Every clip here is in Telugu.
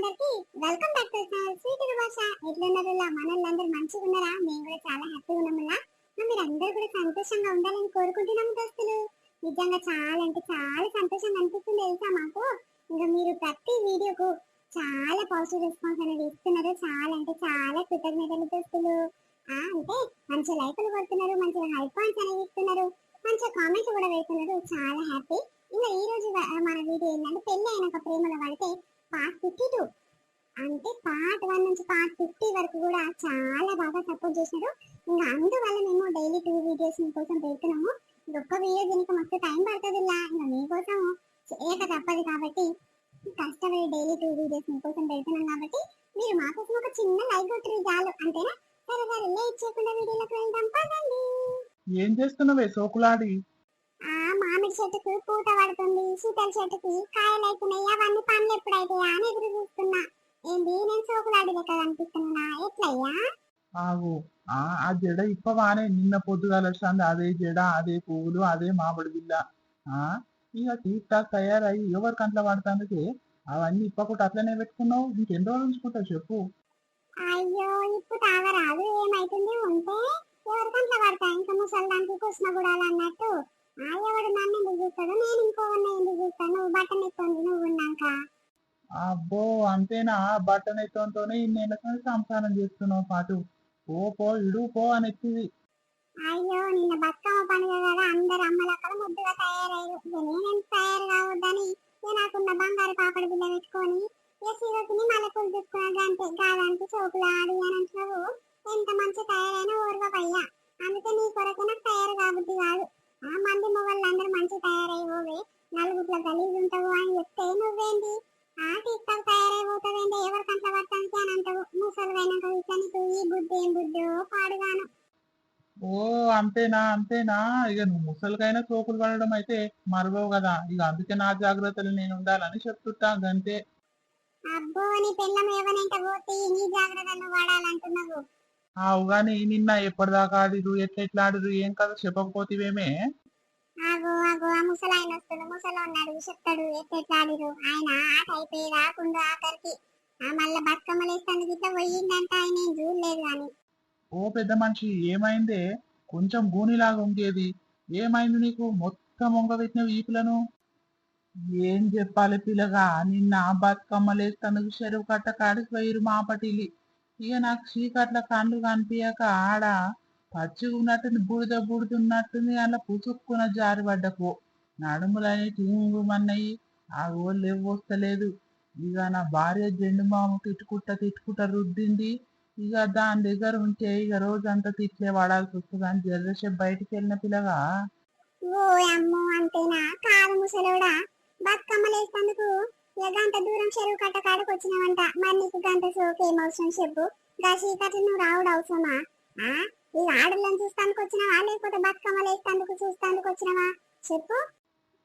అందరికి welcome back to channel sweet భాష. ఎట్లున్నారు మనల్లందరూ మంచిగా ఉన్నారా? మేము కూడా చాలా హ్యాపీగా ఉన్నాములా. మీరందరూ కూడా సంతోషంగా ఉండాలని కోరుకుంటున్నాము దోస్తులు. నిజంగా చాలా అంటే చాలా సంతోషంగా అనిపిస్తుంది తెలుసా మాకు. ఇంకా మీరు ప్రతి వీడియోకు చాలా పాజిటివ్ రెస్పాన్స్ అనేది ఇస్తున్నారు. చాలా అంటే చాలా కృతజ్ఞతలు దోస్తులు. అంటే మంచి లైకులు కొడుతున్నారు, మంచిగా హై పాయింట్స్ అనేవి ఇస్తున్నారు, మంచిగా కామెంట్స్ కూడా పెడుతున్నారు. చాలా హ్యాపీ. ఇంకా ఈ రోజు మన వీడియో ఏంటంటే పెళ్లి అయినాక ప్రేమలో పడితే పార్ట్ 52 అంటే పార్ట్ 1 నుంచి పార్ట్ 50 వరకు కూడా చాలా బాగా సపోర్ట్ చేశారు. ఇంకా అందువల్ల మేము డైలీ 2 వీడియోస్ మీకోసం పెడుతున్నాము. ఒక్క వీడియో దీనికి మస్తు టైం పడుతుంది ఇలా. ఇంకా మీకోసం చేయక తప్పదు కాబట్టి కష్టపడి డైలీ 2 వీడియోస్ మీకోసం పెడుతున్నాం కాబట్టి మీరు మాకోసం ఒక చిన్న లైక్ కొట్టరు చాలు, అంతేనా? సరే సరే లేట్ చేయకుండా వీడియోలోకి వెళ్దాం పదండి. ఏం చేస్తున్నావే సోకులాడి? మామిడి చెట్టుకు పూత పడుతుంది, శీతల చెట్టుకి కాయలు అవుతున్నాయి, అవన్నీ పనులు ఎప్పుడైతాయా అని ఎదురు చూస్తున్నా. ఏంది నేను సోకులాడి లెక్క కనిపిస్తున్నా? ఎట్లయ్యా? ఆగు, ఆ జడ ఇప్పవానే నిన్న పొద్దుగాల వస్తుంది. అదే జడ, అదే పువ్వులు, అదే మామిడి బిల్ల. ఇక టీక్ టాక్ తయారయ్యి ఎవరి కంట్లో పడుతుంది? అవన్నీ ఇప్పకుండా అట్లనే పెట్టుకున్నావు. ఇంకెన్ని రోజులు ఉంచుకుంటావు చెప్పు? అయ్యో ఇప్పుడు తాగరాదు, ఏమైతుంది ఉంటే ఎవరి కంట్లో పడతా? ఇంకా ముసల్దానికి కృష్ణ కూడా అన్నట్టు ఎవడు నన్ను ఎందుకు చూస్తాడు, నేను ఇంకోవన్నీ ఎందుకు చూస్తాను? నువ్వు బట్టన్ ఎత్తుంది నువ్వు ఉన్నాక. అబ్బో అంతేనా? బట్టన్ ఎత్తంతోనే ఇన్నేళ్ళతో సంసారం చేస్తున్నావు పాటు. పో ఇడు పో అని ఎత్తిది. అయ్యో నిన్న బతుకమ్మ పండుగ కదా, అందరు అమ్మలక్కడ ముద్దుగా తయారయ్యారు. నేనేం తయారు కావద్దని నాకున్న బంగారు పాపడి బిల్ల పెట్టుకొని సీరోతిని మల్లెపూలు తీసుకున్నాడు. అంతే కాదానికి సోకులు ఆడి అని అంటున్నావు. ఎంత మంచి తయారైనా ఓర్వపయ్యా. అందుకే నీ కొరకు నాకు తయారు కాబుద్ది కాదు. మంది మొగళ్ళందరూ మంచి తయారైపోవే, నలుగుట్ల గలీజ్ ఉంటావు అని చెప్తే నువ్వేంటి టిక్ టాక్ తయారైపోతావేంటి? ఎవరి కంట పడటానికి అని అంటావు. ముసలివైనాక ఇట్లా నీకు ఈ బుద్ధి ఏం బుద్ధో పాడుగాను. ఓ అంతేనా? ఇక నువ్వు ముసలికైనా సోకులు పడడం అయితే మరవవు కదా. ఇక అందుకే నా జాగ్రత్తలు నేను ఉండాలని చెప్తుంటా గంతే. అబ్బో నీ పిల్లం ఏమనంట పోతే నీ జాగ్రత్తలు వాడాలంటున్నావు. గాని నిన్న ఎప్పటిదాకా ఆడిరు, ఎట్లా ఆడిరు, ఏం కదా చెప్పకపోతేవేమే? ఆగో ఆగో ఆ ముసలాయన వస్తాడు, ముసలోన్నాడు చెప్తాడు ఎట్లా ఆడిరు. ఆయన ఆట అయిపోయి రాకుండా ఆఖరికి మళ్ళా బతుకమ్మలు వేస్తానికి ఇట్లా పోయిందంట. ఆయన ఏం చూడలేదు కానీ. ఓ పెద్ద మనిషి ఏమైందే? కొంచెం గూనిలాగా ఉండేది. ఏమైంది నీకు? మొత్తం వంగబెట్టిన వీపులను. ఏం చెప్పాలి పిల్లగా, నిన్న బతుకమ్మలేస్తాను చెరువు కట్ట కాడికి పోయిరు మాపటిలి. ఇక నాకు చీకట్ల కళ్ళు కనిపించక ఆడ పచ్చిగా ఉన్నట్టుంది, బుడుతున్నట్టుంది. అలా పుసుక్కున జారిపడ్డకు నడుములని టింగుమన్నాయి. ఆ ఓళ్ళు వస్తలేదు. ఇక నా భార్య జెండు మామ తిట్టుకుంటా రుద్దింది. ఇక దాని దగ్గర ఉంటే ఇక రోజంతా తిట్లే పడాల్సి వస్తుంది అని జర్రసేపు బయటికి వెళ్ళిన పిల్లగా. ఓ అమ్మో అంతేనా? కాదు ముసలోడా, బతుకమ్మలు వేసేందుకు గంట దూరం చెరువు కట్ట కాడకు వచ్చినావంట. మరి నీకు గంట సోకు ఏం అవసరం చెప్పు? గా చీకట్లు నువ్వు రావుడు అవసరమా? ఈ ఆడలను చూస్తానికి వచ్చినావా లేకపోతే బతుకమ్మలు వేసేందుకు చూస్తానికి వచ్చినావా చెప్పు?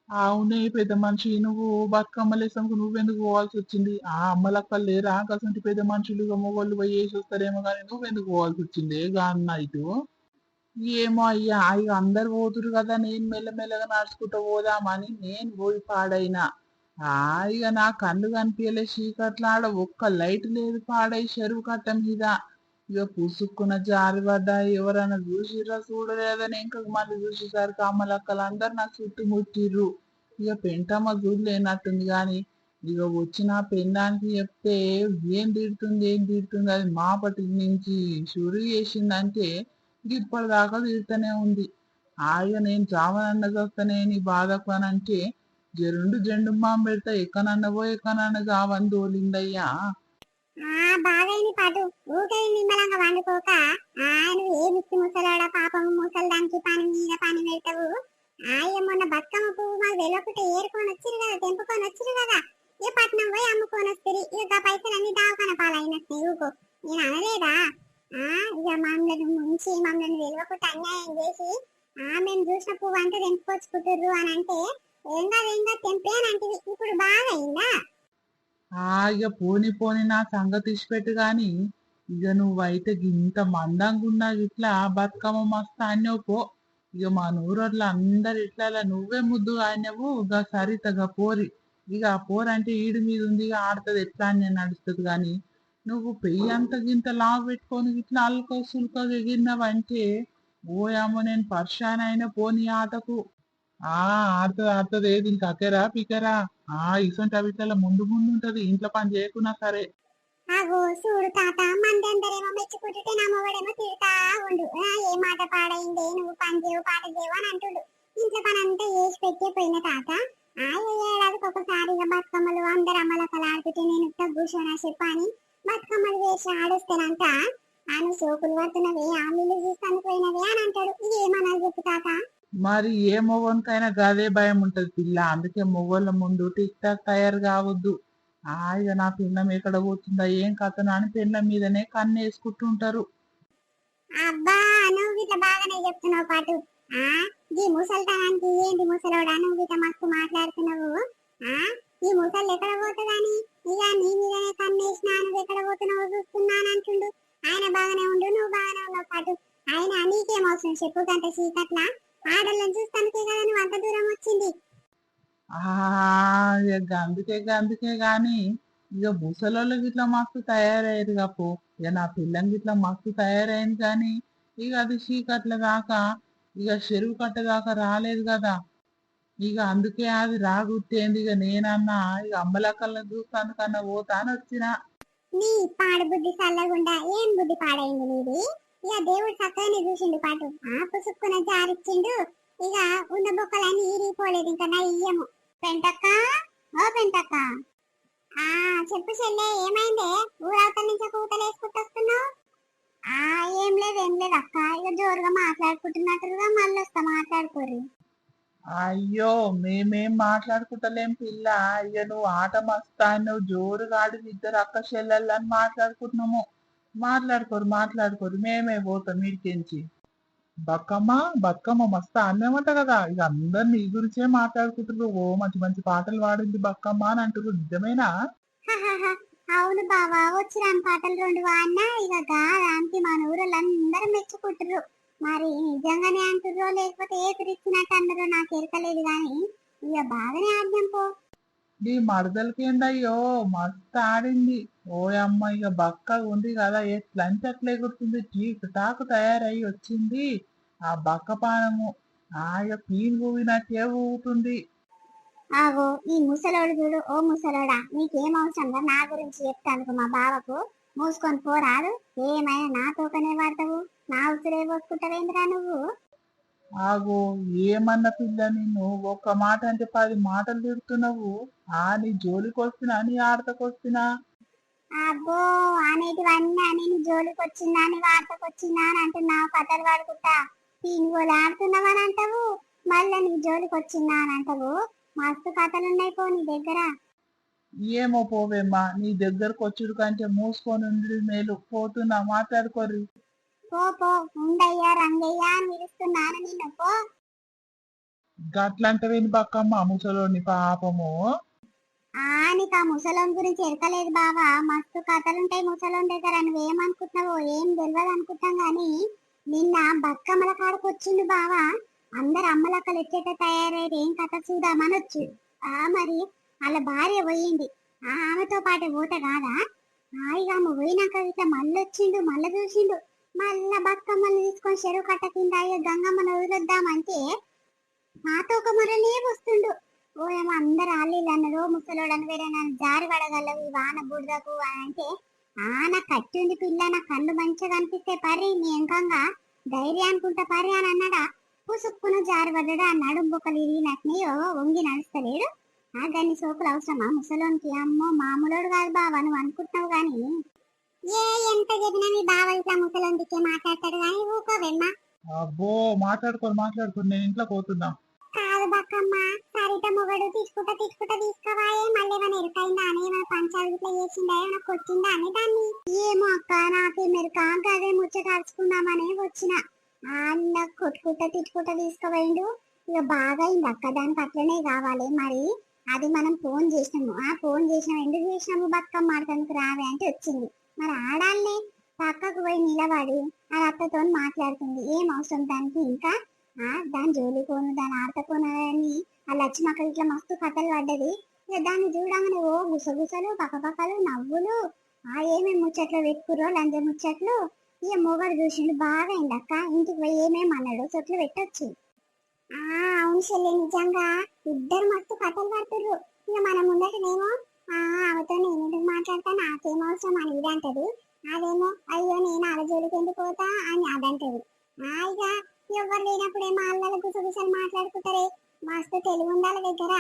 అవునే పెద్ద మనిషి, నువ్వు బతుకమ్మలేసాము నువ్వెందుకు పోవాల్సి వచ్చింది? ఆ అమ్మలక్కలు లేరా కసంటి పెద్ద మనుషులు మొగోళ్ళు పోయి వేసి వస్తారేమో కానీ నువ్వెందుకు పోవాల్సి వచ్చింది గాన్న ఇటు? ఏమో అయ్యా, ఇక అందరు పోతురు కదా, నేను మెల్లమెల్లగా నడుచుకుంటూ పోదామని నేను పోయి పాడైనా. ఇక నా కళ్ళు కనిపించలే చీకట్ల. ఆడ ఒక్క లైట్ లేదు పాడై చెరువు కట్ట మీద. ఇక పుసుక్కున జారిపడ్డా. ఎవరైనా చూసిర్రా చూడలేదని ఇంకా మళ్ళీ చూసేసరికి అమ్మలక్కలు అందరు నాకు చుట్టుముట్టిర్రు. ఇక పెంటమ్మ చూడలేనట్టుంది గాని ఇక వచ్చిన పెండానికి చెప్తే ఏం తిడుతుంది అది మాపటి నుంచి షురు చేసిందంటే ఇప్పటిదాకా తిడుతూనే ఉంది. ఇక నేను చావనన్నది వస్తానే నీ బాధకు అని అంటే జరుండు జెండు మామ పెడతా ఎక్కనన్న పోయి ఎక్కనన్న చావని తోలిందయ్యా. బాగైంది పాటు ఊకే నిమ్మలంగా వండుకోక. నువ్వు ఏ మిక్కి ముసలాడ పాపం ముసలిదానికి పని మీద పని పెడతావు. మొన్న బతుకమ్మ పువ్వు మాకు వెళ్ళకుంటే ఏరుకొని వచ్చిరు కదా, తెంపుకొని వచ్చిరు కదా. ఇక పట్నం పోయి అమ్ముకొని వస్తుంది. ఇక పైసలన్నీ దావకన పాలైనట్టు ఊకో. నేను అనలేదా? ఇక మమ్మల్ని ముంచి మమ్మల్ని వెళ్ళకుండా అన్యాయం చేసి మేము చూసిన పువ్వు అంతా తెంపుకొచ్చుకుంటుర్రు అని అంటే ఏం కాదు తెంపే అని అంటే ఇప్పుడు బాగా అయిందా? ఇక పోని నా సంగతి ఇచ్చిపెట్టు గాని ఇక నువ్వైతే ఇంత మందంగా ఉన్నా ఇట్లా బతుకమ్మ మస్తు అన్నవు పో. ఇక మా నూరోళ్ళు అందరు ఇట్లా నువ్వే ముద్దు ఆయనవు. ఇక సరితగా పోరి ఇక ఆ పోరంటే ఈడు మీద ఉంది ఇక ఆడుతుంది ఎట్లా అని నేను నడుస్తుంది కానీ నువ్వు పెయ్యి అంత గింత లావు పెట్టుకొని ఇట్లా అల్క సుల్కగా ఎగిరినావంటే ఓయమ్మ నేను పర్షాన్ అయినా పోనీ ఆటకు. ఆ ఆడుతుంది ఆడుతుంది ఏది ఇంకా అకెరా పికరా. ఇసొంటి అవిట్ల ముందు ముందు ఉంటది ఇంట్లో పని చేయకున్నా సరే. అగో చూడు తాత మంది అందరేమో మెచ్చుకుంటుంటే నా మొగడేమో తిడతా ఉండు. ఏ మాట పాడైందే నువ్వు పని చేయవు పాట చేయవు అని అంటుండు. ఇంట్లో పని అంతా చేసి పెట్టే పోయిన తాత ఏడాదికి ఒకసారి ఇక బతుకమ్మలు అందరు అమ్మలక్కలు ఆడుతుంటే నేను ఇట్లా కూర్చోనా చెప్పని బతుకమ్మలు వేసి ఆడొస్తానంట. నువ్వు సోకులు పడుతున్నవే ఆమెలు చూస్తాను పోయినవే అని అంటాడు. ఇది ఏమన్నా చెప్పు తాత. మరి ఏ మొగోనికైనా గదే భయం ఉంటది పిల్ల, అందుకే మొగోళ్ళ ముందు టిక్ టాక్ తయారు కావద్దు. ఇక నా పిల్లం ఎక్కడ పోతుందా ఏం కథనా అని పిల్ల మీదనే కన్ను వేసుకుంటుంటారు. అబ్బా నువ్వు ఇట్లా బాగానే చెప్తున్నావు పాటు. ఈ ముసల్తనానికి ఏంటి ముసలోడా నువ్వు ఇట్లా మస్తు మాట్లాడుతున్నావు. ఈ ముసలు ఎక్కడ పోతుందని ఇక నీ మీదనే కన్నేసినా నువ్వు ఎక్కడ పోతున్నావు చూస్తున్నాను అంటుండు. ఆయన బాగానే ఉండు నువ్వు బాగానే ఉన్నావు పాటు. ఆయన నీకేం అవసరం చెప్పు కంటే చీకట్ల ఆడలను చూస్తానికే కదా నువ్వు అంత దూరం వచ్చింది. ఇక అందుకే గాని ఇక ముసలోళ్ళకి ఇట్లా మస్తు తయారయ్యారు కాపో. ఇక నా పిల్లంకి ఇట్లా మస్తు తయారైంది కానీ ఇక అది చీకట్ల దాకా ఇక చెరువు కట్ట దాకా రాలేదు కదా. ఇక అందుకే అది రాగుట్టేంది. ఇక నేనన్నా ఇక అమ్మలక్కల్ని చూస్తాను కన్నా పోతా అని వచ్చిన. నీ పాడు బుద్ధి చల్లగుండా ఏం బుద్ధి పాడైంది నీది. ఇక దేవుడు చక్కగానే చూసిండు పాటు. పుసుక్కున జారిచ్చిండు. ఇక ఉన్న బొక్కలన్నీ ఈరిపోలేదు ఇంకా నా ఇయ్యము. పెంటక్క ఓ పెంటక్క. చెప్పు చెల్లె ఏమైందే ఊరవతల నుంచి కూతలేసుకుంటూ వస్తున్నావు. ఏం లేదు అక్క ఇక జోరుగా మాట్లాడుకుంటున్నట్టుగా మళ్ళీ వస్తా మాట్లాడుకోరు. అయ్యో మేమేం మాట్లాడుకుంటలేం పిల్ల. ఇక నువ్వు ఆట మస్తా నువ్వు జోరుగా ఆడి ఇద్దరు అక్క చెల్లెళ్ళని మాట్లాడుకుంటున్నాము. మాట్లాడుకోరు మేమే పోతాం మీడికించి. బతుకమ్మ మస్తు అన్నేమంట కదా. ఇక అందరు నీ గురించే మాట్లాడుకుంటున్నారు. ఓ మంచి మంచి పాటలు పాడింది బతుకమ్మ అని అంటున్నారు. నిజమేనా? అవును బావా వచ్చిరాని పాటలు 2 వాడినా ఇక దానికి మన ఊళ్ళందరూ మెచ్చుకుంటారు. మరి నిజంగానే అంటుర్రో లేకపోతే ఏకరిచ్చినట్టు అందరూ నాకు ఎరకలేదు గాని ఇక బాగానే ఆడ్యం పో. నీ మరదలకేందయ్యో మస్తు ఆడింది. ఓ అమ్మ ఇక బక్కగా ఉంది కదా ఎట్లంటే అట్లా ఎగురుతుంది. టీకు టాకు తయారయ్యి వచ్చింది ఆ బక్క పానము. ఇక పీన్ ఊగినట్టే ఊగుతుంది. ఆగో ఈ ముసలోడు చూడు. ఓ ముసలోడా నీకేం అవసరంగా నా గురించి చెప్తాను మా బావకు. మూసుకొని పోరాదు. ఏమైనా నా తోకనే వాడతావు. నా ఉసురే పోసుకుంటావేంద్రా నువ్వు. ఆగో ఏమన్న పిల్ల నిన్ను ఒక్క మాట అంటే 10 మాటలు తిడుతున్నావు. నీ జోలికి వస్తున్నా నీ ఆడతకొస్తున్నా. అబ్బో అనేటివన్నీ నేను జోలికి వచ్చిందా అని వార్తకు వచ్చిందా అని అంటున్నావు. కథలు పడుకుంటా తీనుగోలు ఆడుతున్నావని అంటావు. మళ్ళీ నీ జోలికి వచ్చిందా అని అంటావు. మస్తు కథలున్నాయి పో నీ దగ్గర. ఏమో పోవేమ్మా నీ దగ్గరకు వచ్చుడు కంటే మూసుకొని ఉండి మేలు. పోతున్నా మాట్లాడుకోర్రి. పో ఉండయ్యా రంగయ్య అని పిలుస్తున్నాను నిన్ను పో. గట్లంటవేంది బక్కమ్మ ముసలోని పాపము. నీకు ఆ ముసలోని గురించి ఎరకలేదు బావా. మస్తు కథలుంటాయి ముసలోని దగ్గర. నువ్వేమనుకుంటున్నావో ఏం తెలియదు అనుకుంటాం గాని నిన్న బతుకమ్మల కాడకు వచ్చిండు బావా. అందరు అమ్మలక్కలు ఎట్లయితే తయారయ్యారు ఏం కథ చూద్దామనొచ్చు. మరి వాళ్ళ భార్య పోయింది. ఆమెతో పాటు పోతే కాదా. ఇక ఆమె పోయినాక ఇట్లా మళ్ళీ వచ్చిండు. మళ్ళీ చూసిండు. మళ్ళా బతుకమ్మలు తీసుకొని చెరువు కట్ట కింద గంగమ్మను వదిలేద్దామంటే నాతో ఒక మొరలే వస్తుండు. ఓయేమో అందరు ఆలీలు అన్నారు. ముసలోడని వేరే నన్ను జారి పడగలవు ఈ వాన బుడదకు అని అంటే నాకు కట్టి ఉంది పిల్ల. నా కళ్ళు మంచిగా కనిపిస్తే పర్రి నీ ఎంకంగా ధైర్యం అనుకుంటా పర్రి అని అన్నాడా. పుసుక్కును జారి పడ్డాడు. ఆ నడుము బొక్కలు ఇరిగినట్టుని వంగి నడుస్తలేడు. దాన్ని సోకులు అవసరమా ముసలోనికి. అమ్మో మామూలోడు కాదు బావా నువ్వు అనుకుంటున్నావు గాని. ఎంత చెప్పినా మీ బావ ఇట్లా ముసలోందికే మాట్లాడతాడు కానీ ఊకోవెమ్మా. అబ్బో మాట్లాడుకోరు నేను ఇంట్లో పోతున్నా. కాదు బక్కమ్మ సరిత మొగడు తీసుకుంటా తీసుకోవాయే మళ్ళీ ఏమైనా ఎరుకైందా అని ఏమైనా పంచాలు ఇట్లా చేసిందా ఏమైనా కొట్టిందా అని దాన్ని. ఏమో అక్క నాకే మెరుక గదే ముచ్చట అరుచుకుందామనే వచ్చిన. అన్న కొట్టుకుంటా తీసుకుపోయిండు. ఇక బాగా అయింది అక్క దానికి అట్లనే కావాలి. మరి అది మనం ఫోన్ చేసినాము. ఫోన్ చేసినాము ఎందుకు చేసినాము బతుకమ్మ ఆడటానికి రావే అంటే వచ్చింది. మరి ఆడాలనే పక్కకు పోయి నిలబడి ఆ అత్తతో మాట్లాడుతుంది. ఏం అవసరం దానికి ఇంకా. దాని జోలికోను దాని ఆడతకోను అని ఆ లక్ష్మక్క ఇట్లా మస్తు కథలు పడ్డది. ఇక దాన్ని చూడగానే ఓ గుసగుసలు పక్కపక్కలు నవ్వులు. ఏమేమి ముచ్చట్లు పెట్టుకుర్రో లంజ ముచ్చట్లు. ఇక మొగడు చూసిండు బాగా అయిందక్క, ఇంటికి పోయి ఏమేమి అన్నాడు చొట్లు పెట్టొచ్చు. అవును చెల్లి, నిజంగా ఇద్దరు మస్తు కథలు పడుతుర్రు. ఇక మన ముందటనేమో ఆమెతో నేను ఎందుకు మాట్లాడతా, నాకేం అవసరం అని ఇది అంటది. అదేమో అయ్యో నేను అలా జోలికి ఎందుకు పోతా అని అదంటది. ఇక ఎవరు లేనప్పుడేమో అల్లల గుసగుసలు మాట్లాడుకుంటారే. మస్తు తెలివి ఉండాలి దగ్గర.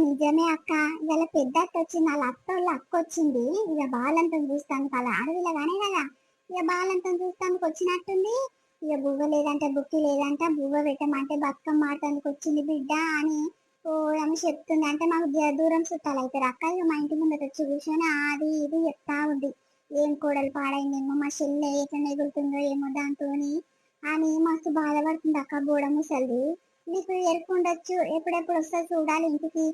నిజమే అక్క, ఇవాళ పెద్ద అత్త వచ్చింది, వాళ్ళ అత్త వాళ్ళ అక్క వచ్చింది. ఇక బాలంతం చూస్తాను అలా అడవిలగానే కదా, ఇక బాలంతం చూస్తానికి వచ్చినట్టుంది. ఇక బువ్వ లేదంటే బుక్కి లేదంట, బువ్వ పెట్టమంటే బతుకమ్మ ఆడటానికి వచ్చింది బిడ్డ అని ఓ ఆమె చెప్తుంది. అంటే మాకు దూరం చుట్టాలు అవుతారు అక్క. ఇక మా ఇంటి ముందర వచ్చి కూర్చొని అది ఇది చెప్తా ఉంది. ఏం కూడలు పాడైందేమో, మా చెల్లె ఎట్లా ఎగురుతుందో ఏమో దాంతోని అని మస్తు బాధపడుతుంది అక్క. బోడ ముసలిది నీకు ఎరుకుండొచ్చు, ఎప్పుడెప్పుడు వస్తుంది చూడాలి ఇంటికి.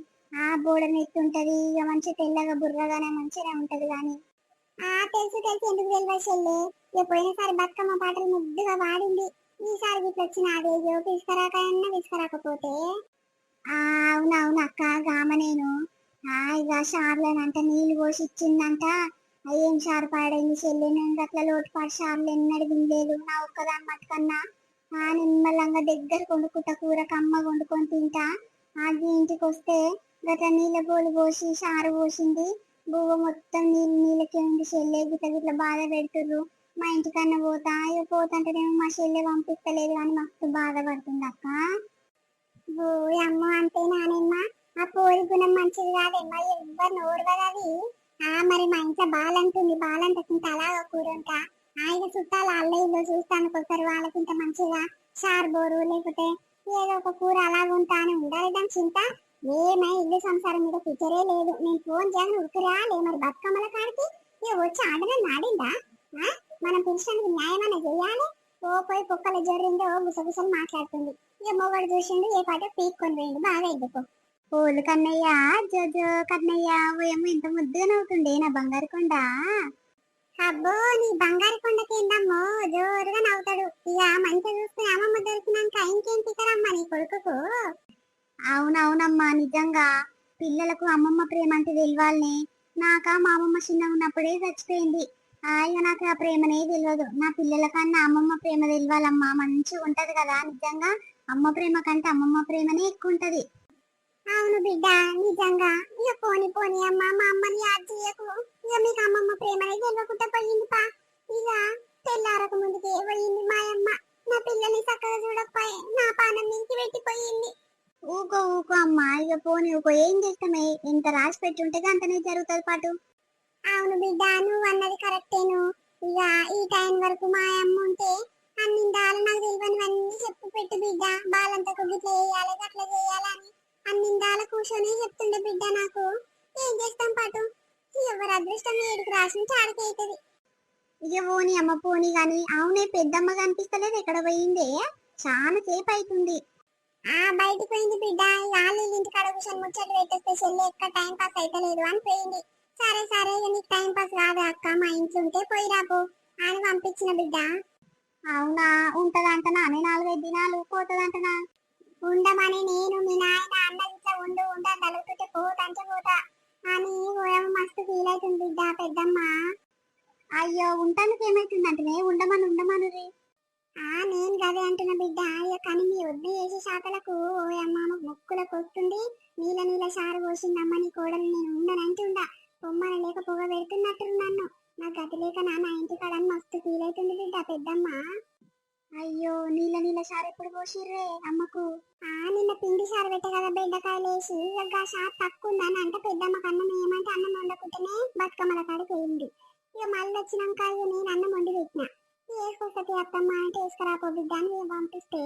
బోడను ఎత్తుంటది, ఇక మంచి తెల్లగా బుర్రగానే మంచిగా ఉంటది కానీ. తెలుసు తెలుసు, ఎందుకు తెలియదు చెల్లి. ఇక పోయినసారి బతుకమ్మ పాటలు ముద్దుగా పాడింది. ఈసారి ఇట్లా వచ్చిన అదేజో తీసుకురాకన్నా తీసుకురాకపోతే. అవునవును అక్క, గామ నేను ఇక షార్లేనంట నీళ్ళు పోసి ఇచ్చిందంట. ఏం షార్ పాడైంది చెల్లి, నేను అట్లా లోటుపాటు షార్లు ఎన్నడు వినలేదు నా ఒక్కదాని మట్టుకన్నా. నిమ్మలంగా దగ్గర వండుకుంటా, కూర కమ్మ వండుకొని తింటా. అది ఇంటికి వస్తే గట్లా నీళ్ళ గోలు పోసి షారు పోసింది. బువ్వ మొత్తం నీళ్ళు నీళ్ళకే ఉంది చెల్లె. గిట్ల గిట్ల బాధ పెడుతుర్రు. మా ఇంటికన్నా పోతా, ఇక పోతుంటేనేమో మా చెల్లె పంపిస్తలేదు అని మస్తు బాధపడుతుంది అక్క. అమ్మ అంటే నానమ్మ, ఆ పోరి గుణం మంచిది కాదమ్మా, ఎవ్వరు నోరు కదా అది. మరి మా ఇంట్లో బాలంటుంది, బాలంటకుంటే అలాగా కూర ఉంటా. ఇక చుట్టాలు అల్ల ఇల్లు చూస్తానికి వస్తారు, వాళ్ళకింత మంచిగా షార్ బోరు లేకపోతే ఏదో ఒక కూర అలాగ ఉంటా అని ఉండాలి దాని చింత. ఏమై ఇల్లు సంసారం మీద పిచ్చరే లేదు. నేను ఫోన్ చేయని ఉరుకురా లే మరి బతుకమ్మల కాడికి. ఇక వచ్చి ఆడనే నాడిందా, మనం పిలిచినందుకు న్యాయమన్నా చెయ్యాలి. పోయి కుక్కల జర్రిందో గుసగుసలు మాట్లాడుతుంది. ఇక మొగడు చూసిండు, ఏ పాట పీక్కొని పోయిండు బాగా ఎద్దుకో. ఓలు కన్నయ్య, జోజో కన్నయ్య, ఏమో ఇంత ముద్దుగా నవ్వుతుండే నా బంగారు కొండ. అబ్బో నీ బంగారు కొండకి ఏందమ్మో జోరుగా నవ్వుతాడు. ఇక మంచిగా చూసుకుని అమ్మమ్మ దొరికినాక ఇంకేం తిక్కరమ్మా నీ కొడుకుకు. అవునవునమ్మా, నిజంగా పిల్లలకు అమ్మమ్మ ప్రేమ అంటే తెలియాలని. నాక మా అమ్మమ్మ చిన్నగా ఉన్నప్పుడే చచ్చిపోయింది. ఇక నాకు ఆ ప్రేమనే తెలియదు. నా పిల్లల కన్నా అమ్మమ్మ ప్రేమ తెలియాలమ్మా, మంచిగా ఉంటది కదా. నిజంగా అమ్మ ప్రేమ కంటే అమ్మమ్మ ప్రేమనే ఎక్కువ ఉంటది. అవును బిడ్డ, నిజంగా. ఇక పోని పోని అమ్మ, మా అమ్మని యాద్ చేయకు. ఇక మీకు అమ్మమ్మ ప్రేమనే తెలియకుండా పోయింది పా. ఇక తెల్లారక ముందుకే పోయింది మా అమ్మ. నా పిల్లల్ని చక్కగా చూడకపోయి నా పానం మించి పెట్టిపోయింది. ఊకో ఊకో అమ్మా, ఇక పోనీ ఊకో, ఏం చేస్తామే, ఎంత రాసి పెట్టి ఉంటే అంతనే జరుగుతుంది పాటు. అవును బిడ్డ, నువ్వు అన్నది కరెక్టేను. ఇక ఈ టైం వరకు మా అమ్మ ఉంటే అన్ని నాకు తెలియనివన్నీ చెప్పు పెట్టు బిడ్డ. బాలంతకు గిట్ల చేయాలి గట్ల చేయాలని అన్నిందాల కూర్చొని చెప్తుండే బిడ్డ నాకు. ఏం చేస్తాం పాటు, ఎవరి అదృష్టం ఏడికి రాసింటే ఆడికి అవుతుంది. ఇక పోనీ అమ్మ పోనీ గాని. అవునే పెద్దమ్మ కనిపిస్తలేదు, ఎక్కడ పోయిందే? చాలా సేపు అవుతుంది. బయటికి పోయింది బిడ్డ. వాళ్ళు ఇంటి కాడ కూర్చొని ముచ్చట్లు పెట్టేస్తే చెల్లి ఎక్కడ టైం పాస్ అయితే లేదు అని పోయింది. సరే సరే, నీకు టైం పాస్ కాదు అక్క, మా ఇంట్లో ఉంటే పోయి రాపో అని పంపించిన బిడ్డ. అవునా, ఉంటదంటనా? నేను 4-5 దినాలు పోతుందంటనా? ఉండమని నేను మీ నాయన అన్న ఇట్లా ఉండు ఉండ తలుపుతుంటే పోతంటే పోతా అని మస్తు ఫీల్ అవుతుంది బిడ్డ పెద్దమ్మ. అయ్యో ఉంటానికి ఏమైతుందంటే ఉండమని ఉండమను. నేను గదే అంటున్న బిడ్డ. కానీ మీ వద్దు చేసే శాతలకు అమ్మ మొక్కులకు వస్తుంది. నీళ్ళ నీళ్ళ షారు పోసిందమ్మ నీ కోడలు, నేను ఉండనంటుండా. పొమ్మని లేక పొగ పెడుతున్నట్టు నన్ను. నా గతి లేక నాన్న ఇంటికాడని మస్తు ఫీల్ అవుతుంది బిడ్డ పెద్దమ్మ. అయ్యో నీళ్ళ నీళ్ళ షారు ఎప్పుడు పోసిర్రే అమ్మకు? నిన్న పిండి షారు పెట్టే కదా బెండకాయలు వేసి, ఇక షారు తక్కువ ఉందని అంటే పెద్దమ్మకు అన్నం ఏమంటే అన్నం వండకుంటేనే బతుకమ్మల కాడికి పోయింది. ఇక మళ్ళీ వచ్చినాక ఇక నేను అన్నం వండి పెట్టిన. వేసుకొస్తే అత్తమ్మ అంటే వేసుకురాపో బిడ్డ అని పంపిస్తే,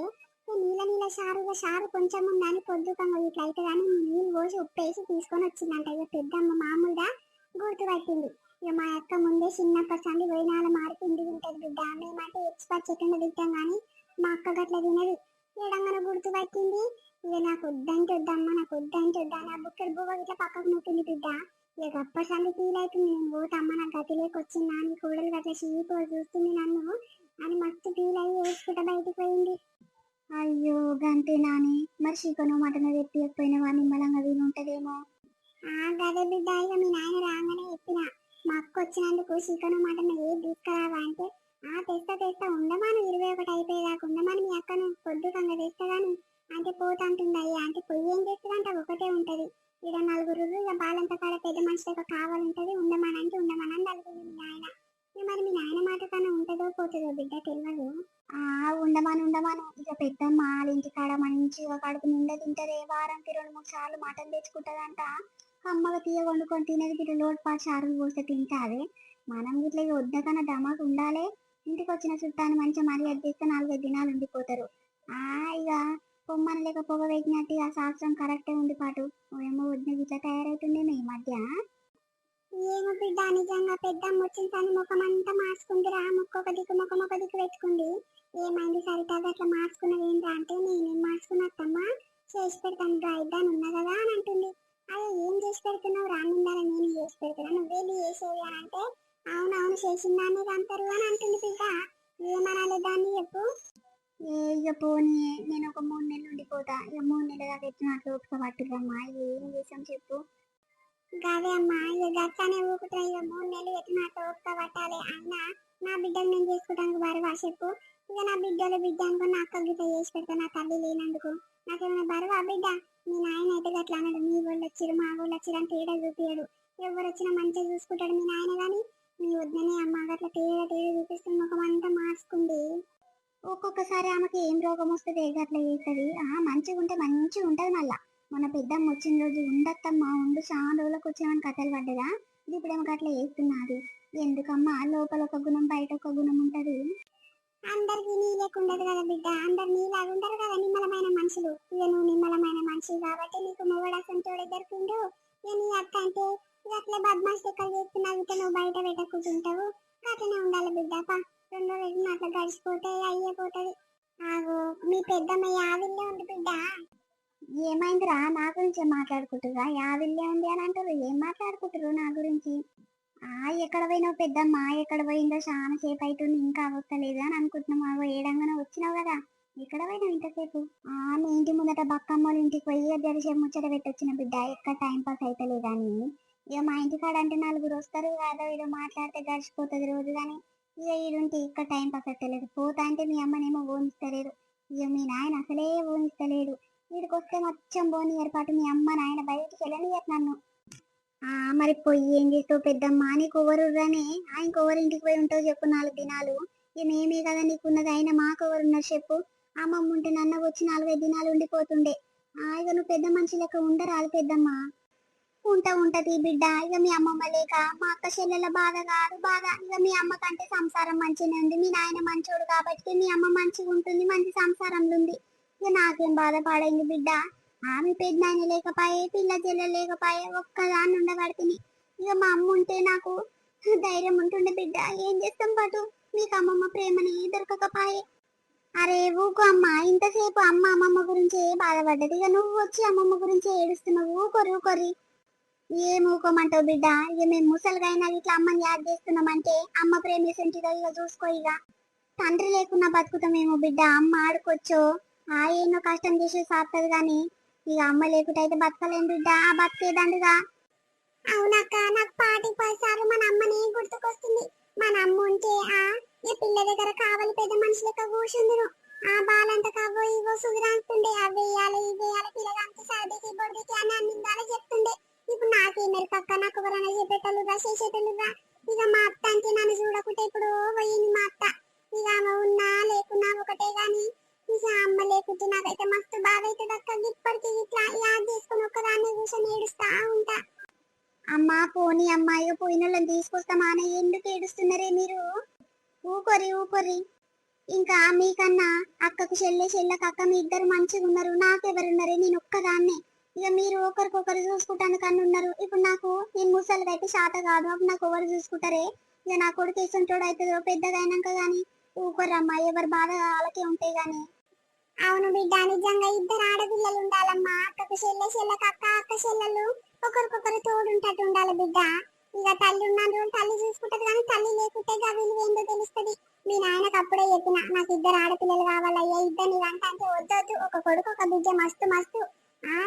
నీళ్ళ నీళ్ళ షారు కొంచెం ఉందని పొద్దుకంగా ఇట్లా అయితే కానీ నీళ్ళు పోసి ఉప్పేసి తీసుకొని వచ్చిందంట. ఇక పెద్దమ్మ మామూలుగా గుర్తు పట్టింది. ఇక మా అక్క ముందే చిన్నప్పటి సంది పోయినాల మారిపిండి తింటది బిడ్డ. మేమంటే ఎక్స్పర్ట్ చెట్టు తింటాం కానీ మా అక్క గట్ల తినది. ఎడంగానే గుర్తు పట్టింది. ఇక నాకు వద్దంటే వద్దమ్మ, నాకు వద్దంటే వద్దా నా బుక్కడి బువ్వ ఇట్లా పక్కకు నొక్కింది బిడ్డ. ఇక అప్పటి సంది ఫీల్ అవుతుంది, నేను పోతమ్మ నా గతి లేకొచ్చిందా అని కూడలు గట్ల చీపు చూస్తుంది నన్ను అని మస్తు ఫీల్ అయ్యి వేసుకుంటా బయటికి పోయింది. అయ్యో గంతే నాని, మరి చికెను మటన్ తెప్పియకపోయినావా? నిమ్మలంగా తిని ఉంటదేమో. గదే బిడ్డ, ఇక మీ నాయన రాగానే చెప్పిన మా అక్క వచ్చినందుకు చికెన్ మటన్ ఏది తీసుకురావా అంటే, తెస్తా ఉండమాను 21 అయిపోయేదాకా ఉండమని మీ అక్కను పొద్దుకంగా తెస్తగాని అంటే పోతంటుంది అయ్యా అంటే పొయ్యి ఏం చేస్తుందంట ఒకటే ఉంటది. ఇక నలుగురు ఇక బాలంత కాడ పెద్ద మనిషి దగ్గర కావాలంటది ఉండమని అంటే ఉండమని అడుగుతుంది మీ నాయన. మరి మీ నాయన మాట కన్నా ఉంటదో పోతుందో బిడ్డ తెలియదు. ఉండమాను ఇక పెద్దమ్మ వాళ్ళ ఇంటికాడ మంచిగా కడుపు నిండా తింటదే, వారానికి 2-3 సార్లు మటన్ తెచ్చుకుంటదంట. అమ్మగా తీయ వండుకొని తినేది ఇట్లా లోటుపాటు చారులు పోస్తే తింటాదే. మనం ఇట్లా ఇక వద్దకన్నా దమాకు ఉండాలి. ఇంటికి వచ్చిన చుట్టాన్ని మంచిగా మర్యాద చేస్తే 4-5 దినాలు ఉండిపోతారు. ఇక పొమ్మని లేక పొగ వేసినట్టు ఆ శాస్త్రం కరెక్టే ఉంది పాటు. ఏమో వద్ద ఇట్లా తయారైతుందేమో ఈ మధ్య. ఏమో బిడ్డ, నిజంగా పెద్దమ్మ వచ్చిన తన ముఖం అంతా మార్చుకుందిరా. ముఖం ఒక దిక్కు పెట్టుకుంది. ఏమైంది సరిత అట్లా మార్చుకున్నది ఏంటా అంటే, నేనేం మార్చుకున్నట్టమ్మా చేసి పెడతాను డ్రై దాని ఉన్నా కదా అని అంటుంది. అయ్యో ఏం చేసి పెడుతున్నావు రానుండారా, నేను చేసి పెడతాను నువ్వేది చేసేవి అని అంటే, అవునవును చేసిందాన్ని అంటారు అని అంటుంది బిడ్డ. ఏమనాలి దాన్ని చెప్పు. ఇక పోనీ నేను ఒక 3 నెలలు ఉండిపోతా. ఇక 3 నెలల దాకా ఎత్తున్నట్లు ఓపిక పట్టుదమ్మా. ఏం చేసాం చెప్పు. గదే అమ్మా, ఇక గట్టానే ఊకుతా. ఇక 3 నెలలు ఎత్తున్నట్లు ఓపిక పట్టాలి. అయినా నా బిడ్డలు నేను చేసుకుంటానికి బరువా చెప్పు. ఇక నా బిడ్డ అనుకో నా అక్క గిట్ట చేసి పెడతా నా తల్లి లేనందుకు. నాకేమైనా బరువా బిడ్డ. మీ నాయన అయితే గట్లా అన్నాడు, మీ వాళ్ళు వచ్చిరు మా వాళ్ళు వచ్చిరు అని తేడా చూపియాడు. ఎవరు వచ్చినా మంచిగా చూసుకుంటాడు మీ నాయన గాని, మీ వద్దనే అమ్మ గట్లా తేడా చూపిస్తుంది. ముఖం అంతా మార్చుకుంది. ఒక్కొక్కసారి ఆమెకి ఏం రోగం వస్తుంది గట్లా చేస్తుంది. మంచిగా ఉంటే మంచిగా ఉంటది మళ్ళా. మన పెద్దమ్మ వచ్చిన రోజు ఉండత్తమ్మా ఉండు చాలా రోజులకు వచ్చామని కథలు పడ్డదా. ఇది ఇప్పుడేమో గట్లా చేస్తున్నది. ఎందుకమ్మా లోపల ఒక గుణం బయట ఒక గుణం ఉంటది. అందరికి నీ లేకుండదు కదా బిడ్డ, అందరు నీలాగా ఉంటారు కదా నిమ్మలమైన మనుషులు. ఇక నువ్వు నిమ్మలమైన మనిషి కాబట్టి నీకు మొగడు అసంటోడే దొరికిండు. ఇక నీ అక్క అంటే ఇక అట్లే బద్మాష్ లెక్కలు చేస్తున్నావు. ఇక నువ్వు బయట పెట్టకుంటుంటావు. అట్లనే ఉండాలి బిడ్డ. 2 రోజులు అట్లా గడిచిపోతే అయ్యేపోతుంది. మీ పెద్దమ్మ యావిల్లే ఉంది బిడ్డ. ఏమైందిరా, నా గురించి మాట్లాడుకుంటురా? యావిల్లే ఉంది అని అంటారు. ఏం మాట్లాడుకుంటారు నా గురించి? ఎక్కడ పోయినావు పెద్దమ్మ, ఎక్కడ పోయిందో చాలా సేపు అవుతుంది ఇంకా వస్తలేదు అని అనుకుంటున్నావు. ఏడంగానే వచ్చినావు కదా, ఎక్కడ పోయినావు ఇంతసేపు? మీ ఇంటి ముందట బక్కమ్మ వాళ్ళ ఇంటికి పోయి జరిసే ముచ్చట పెట్టొచ్చిన బిడ్డ. ఎక్కడ టైం పాస్ అవుతలేదు అని. ఇక మా ఇంటికాడ అంటే 4 వస్తారు కాదో ఏదో మాట్లాడితే గడిచిపోతుంది రోజు. కానీ ఇక ఈడుంటే ఇక్కడ టైం పాస్ అవుతలేదు. పోతా అంటే మీ అమ్మనేమో ఓనిస్తలేరు. ఇక మీ నాయన అసలే ఓనిస్తలేడు. వీడికి వస్తే మొత్తం పోని ఏర్పాటు మీ అమ్మ నాయన బయటికి వెళ్ళనియట్ నన్ను. మరి పోయి ఏం చేస్తావు పెద్దమ్మ, నీకు ఎవరుర్రనే? ఇంకొవరు ఇంటికి పోయి ఉంటావు చెప్పు 4 దినాలు. ఇక మేమే కదా నీకున్నది. అయినా మాకెవరున్నారు చెప్పు. అమ్మమ్మ ఉంటే నన్న వచ్చి 4-5 దినాలు ఉండిపోతుండే. ఇక నువ్వు పెద్ద మనిషి లెక్క ఉండరాలు పెద్దమ్మ. ఉంటది బిడ్డ. ఇక మీ అమ్మమ్మ లేక మా అక్క చెల్లెల బాధ కాదు బాధ. ఇక మీ అమ్మ కంటే సంసారం మంచిగానే ఉంది. మీ నాయన మంచోడు కాబట్టి మీ అమ్మ మంచిగా ఉంటుంది, మంచి సంసారంలో ఉంది. ఇక నాకేం బాధ పాడైంది బిడ్డ. ఆమె పెద్దనాయన లేకపాయే, పిల్ల చెల్లెలు లేకపాయే, ఒక్కదాన్ని ఉండబడితిని. ఇక మా అమ్మ ఉంటే నాకు ధైర్యం ఉంటుండే బిడ్డ. ఏం చేస్తాం పాటు, మీకు అమ్మమ్మ ప్రేమని దొరకకపాయే. అరే ఊకో అమ్మ, ఇంతసేపు అమ్మమ్మ గురించి బాధపడ్డది. ఇక నువ్వు వచ్చి అమ్మమ్మ గురించి ఏడుస్తున్నావు. ఊకొరి ఏం ఊకోమంటావు బిడ్డ. ఇక మేము ముసలిగైనా ఇట్లా అమ్మని యాద్ చేస్తున్నామంటే అమ్మ ప్రేమ సెంటిదో ఇక చూసుకో. ఇక తండ్రి లేకున్నా బతుకుతామేమో బిడ్డ. అమ్మ ఆడుకోవచ్చు, ఎన్నో కష్టం చేసి సాగుతుంది కానీ ఇక అమ్మ లేకుంటే బతకలేం బిడ్డ. బతికేదండుగా. అవునక్క, నాకు 10 సార్లు మన అమ్మని గుర్తుకొస్తుంది. మన అమ్మ ఉంటే ఈ పిల్ల దగ్గర కావాలి పెద్ద మనిషి లెక్క కూర్చుందును. బాలంత కవ్వో ఇవో సుధరాస్తుండే. అవేయాలి ఇవేయాలి పిల్లగానికి సర్దికి బొడికి అని అన్నిందాలు చెప్తుండే. ఇప్పుడు నాకేమెరకక్క, నాకు ఎవరైనా చెప్పేటోళ్ళురా చేసేటోళ్ళురా. ఇక మా అత్త అంటే నన్ను చూడకుంటే ఇప్పుడు పోయింది మా అత్త. ఇక ఆమె ఉన్నా లేకున్నా ఒకటే గాని ఇక అమ్మ లేకుంటే నాకైతే మస్తు బాధ అవుతుంది అక్క. ఇప్పటికీ ఇట్లా యాద్ చేసుకుని ఒక్కదాన్ని కూర్చొని ఏడుస్తా ఉంటా. అమ్మా పోనీ అమ్మా, ఇక పోయిన వాళ్ళని తీసుకొస్తామానే, ఎందుకు ఏడుస్తున్నారే మీరు? ఊకొరి ఇంకా మీకన్నా అక్కకు చెల్లెకి అక్క మీ ఇద్దరు మంచిగా ఉన్నారు. నాకెవరున్నారే, నేను ఒక్కదాన్నే. ఇక మీరు ఒకరికొకరు చూసుకుంటాను కన్నా ఉన్నారు. ఇప్పుడు నాకు నేను ముసలిగా అయితే శాత కాదు. అప్పుడు నాకు ఎవరు చూసుకుంటారే? ఇక నా కొడుకు వేసుంటోడు అవుతుందో పెద్దగా అయినాక గాని. ఊకొరమ్మా, ఎవరి బాధ వాళ్ళకే ఉంటాయి గాని. అవును బిడ్డ, నిజంగా ఇద్దరు ఆడపిల్లలు ఉండాలమ్మా. అక్కకు చెల్లెకి అక్క చెల్లెలు ఒకరికొకరు తోడుంటట్టు ఉండాలి బిడ్డ. ఇక తల్లి ఉన్న రోజులు తల్లి చూసుకుంటది కానీ తల్లి లేకుంటే విలువ ఏందో తెలుస్తుంది. మీ నాయనకు అప్పుడే చెప్పిన, నాకు 2 ఆడపిల్లలు కావాలయ్యా. ఇద్దరిని వంట అంటే వద్దొద్దు, ఒక కొడుకు ఒక బిడ్డ మస్తు మస్తు.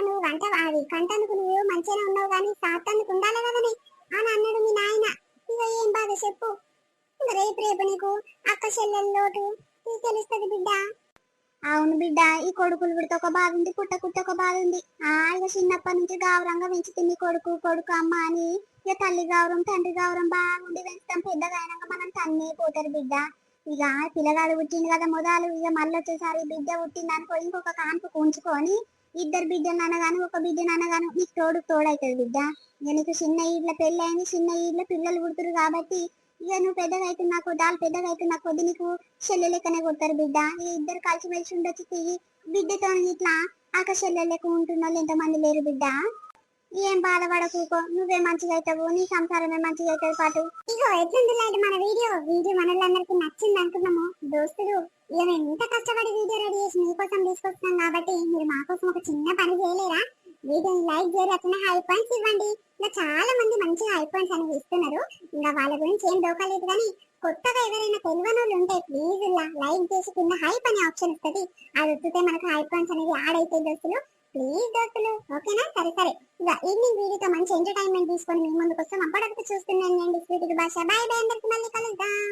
నువ్వు వంట అది కంటానికి నువ్వు మంచిగానే ఉన్నావు కానీ సాత్తానికి ఉండాలి కదనే అని అన్నాడు మీ నాయన. ఇక ఏం బాధ చెప్పు. ఇక రేపు రేపు నీకు అక్క చెల్లెల లోటు నీకు తెలుస్తుంది బిడ్డ. అవును బిడ్డ, ఈ కొడుకులు పుడితే ఒక బాధ ఉంది, పుట్ట ఒక బాధ ఉంది. ఇక చిన్నప్పటి నుంచి గౌరవంగా పెంచుతుంది కొడుకు కొడుకు అమ్మ అని. ఇక తల్లి గౌరవం తండ్రి గౌరవం బాగుండి పెంచుతాం. పెద్దగా అయినాక మనం తన్నే పోతారు బిడ్డ. ఇక పిల్లగాడు పుట్టింది కదా మొదలు, ఇక మళ్ళీ వచ్చేసారి బిడ్డ పుట్టింది అనుకో, ఇంకొక కాన్పు ఉంచుకొని ఇద్దరు బిడ్డలు అనగాను ఒక బిడ్డను అనగాను నీకు తోడవుతుంది బిడ్డ. ఇక నీకు చిన్న ఈడ్ల పెళ్ళి అయింది, చిన్న ఈడ్ల పిల్లలు పుడుతురు కాబట్టి ఇక నువ్వు పెద్దగా అవుతున్నా కొద్దాలు పెద్దగా అవుతున్నా కొద్ది నీకు చెల్లె లెక్కనే కొడతారు బిడ్డ. ఈ ఇద్దరు కలిసి మెలిసి ఉండొచ్చు. బిడ్డతో ఇట్లా ఆక చెల్లె లెక్క ఉంటున్న వాళ్ళు ఎంతమంది లేరు బిడ్డ. ఏం బాధపడకూకో, నువ్వే మంచిగా అవుతావు, నీ సంసారమే మంచిగా అవుతుంది పాటు. ఇగో ఎట్లుంది మన వీడియో మనలందరికీ నచ్చింది అనుకున్నాము దోస్తులు. ఇక మేము ఇంత కష్టపడి వీడియో రెడీ చేసి మీకోసం తీసుకొస్తున్నాం కాబట్టి మీరు మా కోసం ఒక చిన్న పని చేయలేరా? వీడియోని లైక్ చేయరు, అట్లనే హై పాయింట్స్ ఇవ్వండి. ఇంకా చాలా మంది మంచిగా హై పాయింట్స్ అనేవి ఇస్తున్నారు. ఇంకా వాళ్ళ గురించి ఏం దోకలేదు కానీ కొత్తగా ఎవరైనా తెలియని వాళ్ళు ఉంటే ప్లీజ్ లైక్ చేసి కింద హైప్ అనే ఆప్షన్ వస్తుంది. అది వస్తే మనకు హై పాయింట్స్ అనేవి యాడ్ అవుతాయి దోస్తులు. ప్లీజ్ దోస్తులు ఓకేనా? సరే సరే. ఇక ఈవినింగ్ వీడియోతో మంచి ఎంటర్టైన్మెంట్ తీసుకొని మీ ముందుకు వస్తాం. అప్పటివరకు చూస్తున్నాను నేను స్వీటీ భాష. బాయ్ బాయ్, అందరికి మళ్ళీ కలుద్దాం.